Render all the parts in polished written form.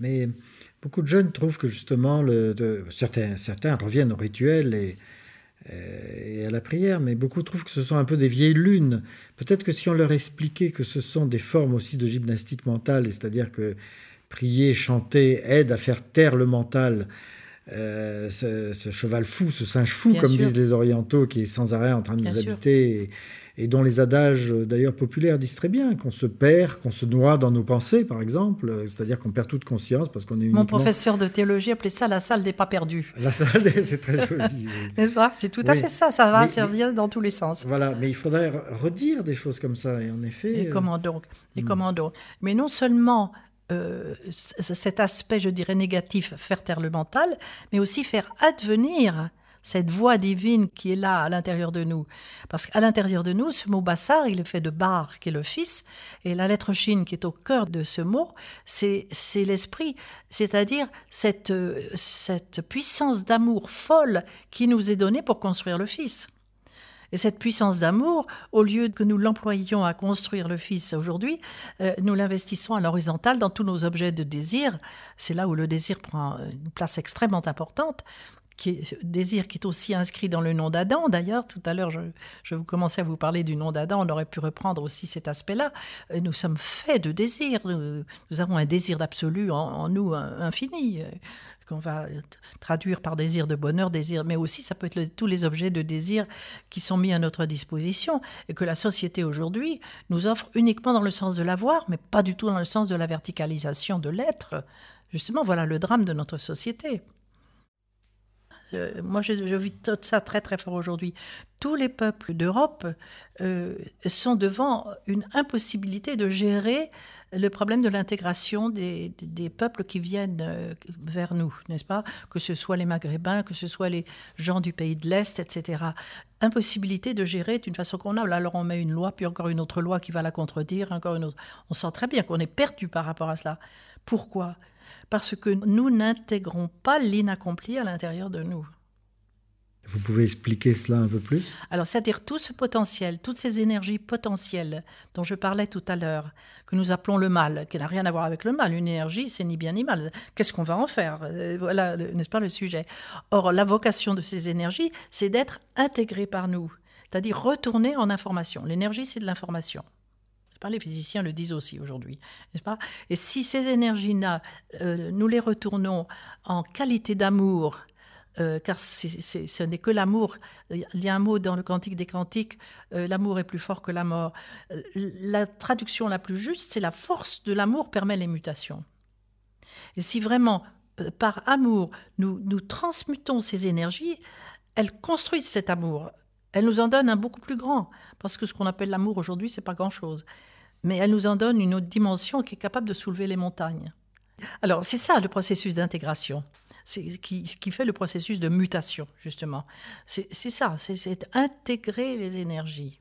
Mais beaucoup de jeunes trouvent que justement, certains reviennent au rituel et à la prière, mais beaucoup trouvent que ce sont un peu des vieilles lunes. Peut-être que si on leur expliquait que ce sont des formes aussi de gymnastique mentale, c'est-à-dire que prier, chanter aide à faire taire le mental, ce cheval fou, ce singe fou, Bien comme sûr, disent les orientaux, qui est sans arrêt en train de bien nous sûr. habiter, et dont les adages d'ailleurs populaires disent très bien qu'on se perd, qu'on se noie dans nos pensées, par exemple, c'est-à-dire qu'on perd toute conscience parce qu'on est Mon uniquement... professeur de théologie appelait ça la salle des pas perdus. La salle, c'est très joli, oui. N'est-ce pas? C'est tout à Oui, fait ça, ça va mais servir dans tous les sens. voilà, mais il faudrait redire des choses comme ça, et en effet... Et comment donc? Et Hmm. comment donc? Mais non seulement cet aspect, je dirais, négatif, faire taire le mental, mais aussi faire advenir cette voix divine qui est là à l'intérieur de nous. Parce qu'à l'intérieur de nous, ce mot Bassar, il est fait de Bar, qui est le Fils, et la lettre Shin, qui est au cœur de ce mot, c'est l'esprit, c'est-à-dire cette puissance d'amour folle qui nous est donnée pour construire le Fils. Et cette puissance d'amour, au lieu que nous l'employions à construire le Fils aujourd'hui, nous l'investissons à l'horizontale dans tous nos objets de désir. C'est là où le désir prend une place extrêmement importante. Désir qui est aussi inscrit dans le nom d'Adam. D'ailleurs, tout à l'heure, je vous commençais à vous parler du nom d'Adam. On aurait pu reprendre aussi cet aspect-là. Nous sommes faits de désir. Nous avons un désir d'absolu en nous infini, qu'on va traduire par désir de bonheur, désir, mais aussi ça peut être tous les objets de désir qui sont mis à notre disposition et que la société aujourd'hui nous offre uniquement dans le sens de l'avoir, mais pas du tout dans le sens de la verticalisation de l'être. Justement, voilà le drame de notre société. Moi, je vis tout ça très très fort aujourd'hui. Tous les peuples d'Europe sont devant une impossibilité de gérer le problème de l'intégration des peuples qui viennent vers nous, n'est-ce pas? Que ce soit les Maghrébins, que ce soit les gens du pays de l'Est, etc. Impossibilité de gérer d'une façon convenable. Alors on met une loi, puis encore une autre loi qui va la contredire, encore une autre. On sent très bien qu'on est perdu par rapport à cela. Pourquoi? Parce que nous n'intégrons pas l'inaccompli à l'intérieur de nous. Vous pouvez expliquer cela un peu plus? Alors, c'est-à-dire tout ce potentiel, toutes ces énergies potentielles dont je parlais tout à l'heure, que nous appelons le mal, qui n'a rien à voir avec le mal. Une énergie, c'est ni bien ni mal. Qu'est-ce qu'on va en faire? Voilà, n'est-ce pas le sujet? Or, la vocation de ces énergies, c'est d'être intégrées par nous, c'est-à-dire retourner en information. L'énergie, c'est de l'information. Les physiciens le disent aussi aujourd'hui, n'est-ce pas? Et si ces énergies-là, nous les retournons en qualité d'amour, car ce n'est que l'amour. Il y a un mot dans le Cantique des Cantiques, l'amour est plus fort que la mort. La traduction la plus juste, c'est la force de l'amour permet les mutations. Et si vraiment, par amour, nous transmutons ces énergies, elles construisent cet amour. Elles nous en donnent un beaucoup plus grand, parce que ce qu'on appelle l'amour aujourd'hui, c'est pas grand-chose. Mais elles nous en donnent une autre dimension qui est capable de soulever les montagnes. Alors, c'est ça le processus d'intégration. C'est ce qui fait le processus de mutation, justement. C'est ça, c'est intégrer les énergies.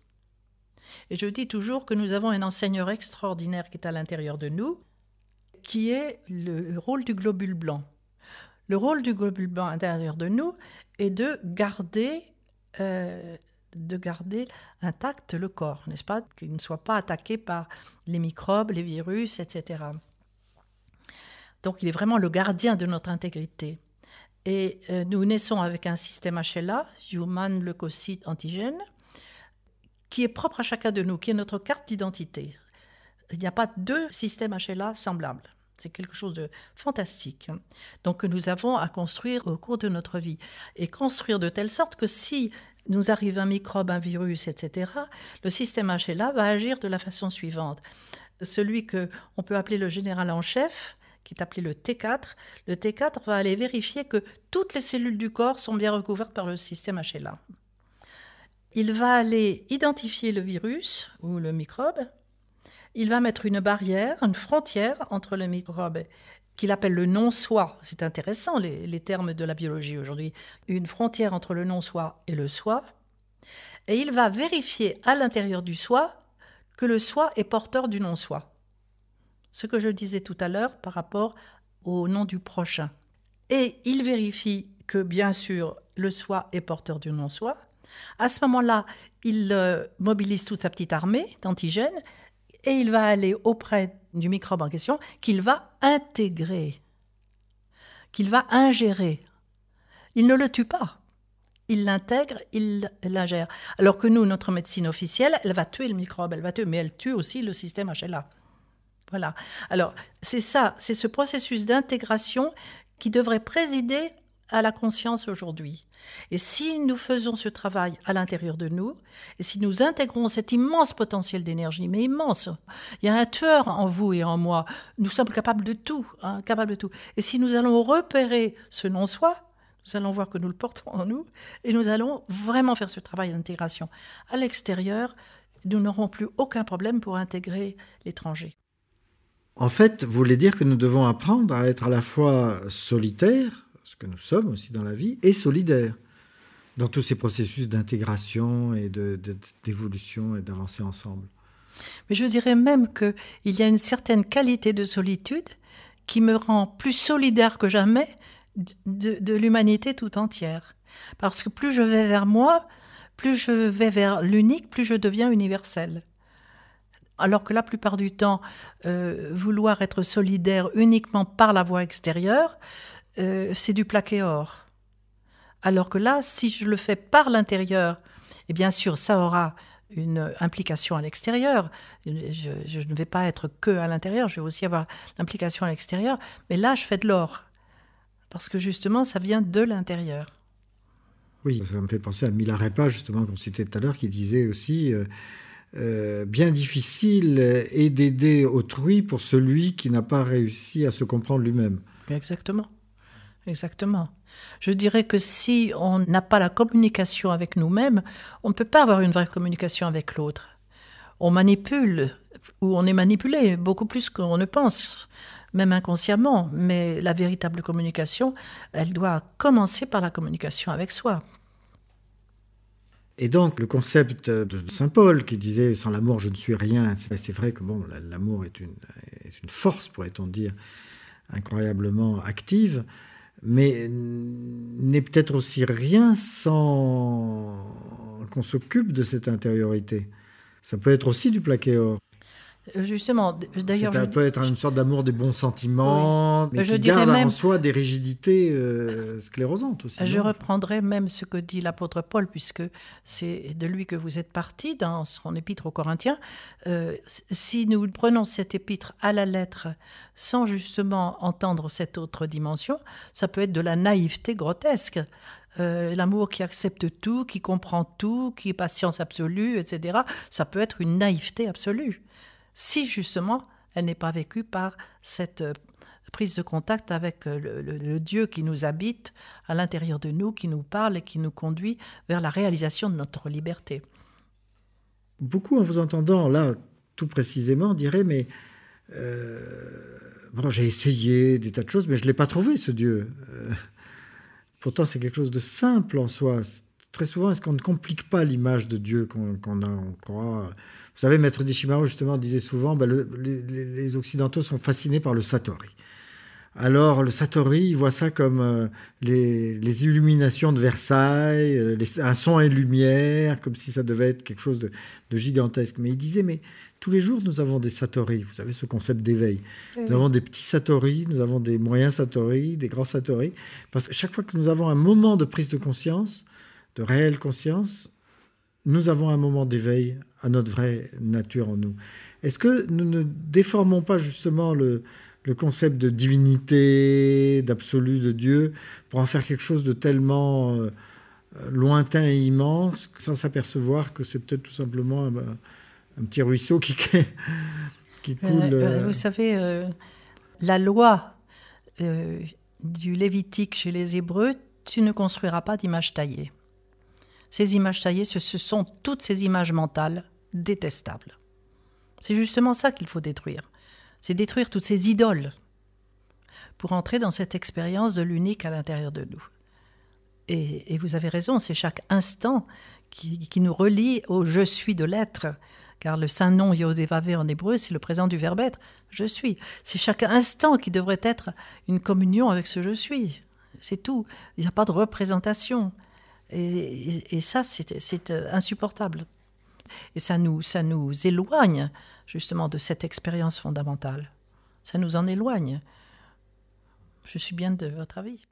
Et je dis toujours que nous avons un enseigneur extraordinaire qui est à l'intérieur de nous, qui est le rôle du globule blanc. Le rôle du globule blanc à l'intérieur de nous est de garder intact le corps, n'est-ce pas? Qu'il ne soit pas attaqué par les microbes, les virus, etc. Donc, il est vraiment le gardien de notre intégrité. Et nous naissons avec un système HLA, Human Leukocyte Antigène, qui est propre à chacun de nous, qui est notre carte d'identité. Il n'y a pas deux systèmes HLA semblables. C'est quelque chose de fantastique. Donc, que nous avons à construire au cours de notre vie. Et construire de telle sorte que si nous arrive un microbe, un virus, etc., le système HLA va agir de la façon suivante. Celui qu'on peut appeler le général en chef, qui est appelé le T4, le T4 va aller vérifier que toutes les cellules du corps sont bien recouvertes par le système HLA. Il va aller identifier le virus ou le microbe. Il va mettre une barrière, une frontière entre le microbe qu'il appelle le non-soi. C'est intéressant, les termes de la biologie aujourd'hui. Une frontière entre le non-soi et le soi. Et il va vérifier à l'intérieur du soi que le soi est porteur du non-soi. Ce que je disais tout à l'heure par rapport au nom du prochain. Et il vérifie que, bien sûr, le soi est porteur du non-soi. À ce moment-là, il mobilise toute sa petite armée d'antigènes et il va aller auprès du microbe en question qu'il va intégrer. qu'il va ingérer. Il ne le tue pas. Il l'intègre, il l'ingère. Alors que nous, notre médecine officielle, elle va tuer le microbe, mais elle tue aussi le système HLA. Voilà. Alors, c'est ça, c'est ce processus d'intégration qui devrait présider à la conscience aujourd'hui. Et si nous faisons ce travail à l'intérieur de nous, et si nous intégrons cet immense potentiel d'énergie, mais immense, il y a un tueur en vous et en moi, nous sommes capables de tout, capables de tout. Et si nous allons repérer ce non-soi, nous allons voir que nous le portons en nous, et nous allons vraiment faire ce travail d'intégration. À l'extérieur, nous n'aurons plus aucun problème pour intégrer l'étranger. En fait, vous voulez dire que nous devons apprendre à être à la fois solitaires, ce que nous sommes aussi dans la vie, et solidaires dans tous ces processus d'intégration et d'évolution et d'avancer ensemble. Mais je dirais même qu'il y a une certaine qualité de solitude qui me rend plus solidaire que jamais de l'humanité tout entière. Parce que plus je vais vers moi, plus je vais vers l'unique, plus je deviens universel. Alors que la plupart du temps, vouloir être solidaire uniquement par la voie extérieure, c'est du plaqué or. Alors que là, si je le fais par l'intérieur, et bien sûr, ça aura une implication à l'extérieur. Je ne vais pas être que à l'intérieur, je vais aussi avoir l'implication à l'extérieur. Mais là, je fais de l'or. Parce que justement, ça vient de l'intérieur. Oui, ça me fait penser à Milarepa, justement, qu'on citait tout à l'heure, qui disait aussi bien difficile est d'aider autrui pour celui qui n'a pas réussi à se comprendre lui-même. Exactement. Exactement. Je dirais que si on n'a pas la communication avec nous-mêmes, on ne peut pas avoir une vraie communication avec l'autre. On manipule, ou on est manipulé, beaucoup plus qu'on ne pense, même inconsciemment. Mais la véritable communication, elle doit commencer par la communication avec soi. Et donc, le concept de Saint Paul qui disait « sans l'amour, je ne suis rien », c'est vrai que bon, l'amour est une force, pourrait-on dire, incroyablement active, mais n'est peut-être aussi rien sans qu'on s'occupe de cette intériorité. Ça peut être aussi du plaqué or. Justement, d'ailleurs... Ça peut être une sorte d'amour des bons sentiments, oui, mais qui garde en soi des rigidités sclérosantes aussi. Je reprendrai même ce que dit l'apôtre Paul, puisque c'est de lui que vous êtes parti dans son épître aux Corinthiens. Si nous prenons cette épître à la lettre sans justement entendre cette autre dimension, ça peut être de la naïveté grotesque. L'amour qui accepte tout, qui comprend tout, qui est patience absolue, etc. Ça peut être une naïveté absolue. Si justement elle n'est pas vécue par cette prise de contact avec le Dieu qui nous habite à l'intérieur de nous, qui nous parle et qui nous conduit vers la réalisation de notre liberté. Beaucoup en vous entendant là, tout précisément, diraient mais bon, j'ai essayé des tas de choses, mais je ne l'ai pas trouvé ce Dieu. Pourtant c'est quelque chose de simple en soi. Très souvent, est-ce qu'on ne complique pas l'image de Dieu qu'on croit? Vous savez, Maître Deshimaru, justement, disait souvent les Occidentaux sont fascinés par le Satori. Alors, le Satori, ils voient ça comme les illuminations de Versailles, un son et lumière, comme si ça devait être quelque chose de gigantesque. Mais il disait, mais tous les jours, nous avons des Satori. Vous savez, ce concept d'éveil. Oui. Nous avons des petits Satori, nous avons des moyens Satori, des grands Satori. Parce que chaque fois que nous avons un moment de prise de conscience, de réelle conscience, nous avons un moment d'éveil à notre vraie nature en nous. Est-ce que nous ne déformons pas justement le concept de divinité, d'absolu, de Dieu, pour en faire quelque chose de tellement lointain et immense, sans s'apercevoir que c'est peut-être tout simplement un petit ruisseau qui coule... Vous savez, la loi du Lévitique chez les Hébreux, tu ne construiras pas d'image taillée. Ces images taillées, ce sont toutes ces images mentales détestables. C'est justement ça qu'il faut détruire. C'est détruire toutes ces idoles pour entrer dans cette expérience de l'unique à l'intérieur de nous. Et vous avez raison, c'est chaque instant qui nous relie au « je suis » de l'être, car le saint nom Yodévavé en hébreu, c'est le présent du verbe être, « je suis ». C'est chaque instant qui devrait être une communion avec ce « je suis ». C'est tout, il n'y a pas de représentation. Et ça, c'est insupportable. Et ça nous éloigne justement de cette expérience fondamentale. Ça nous en éloigne. je suis bien de votre avis.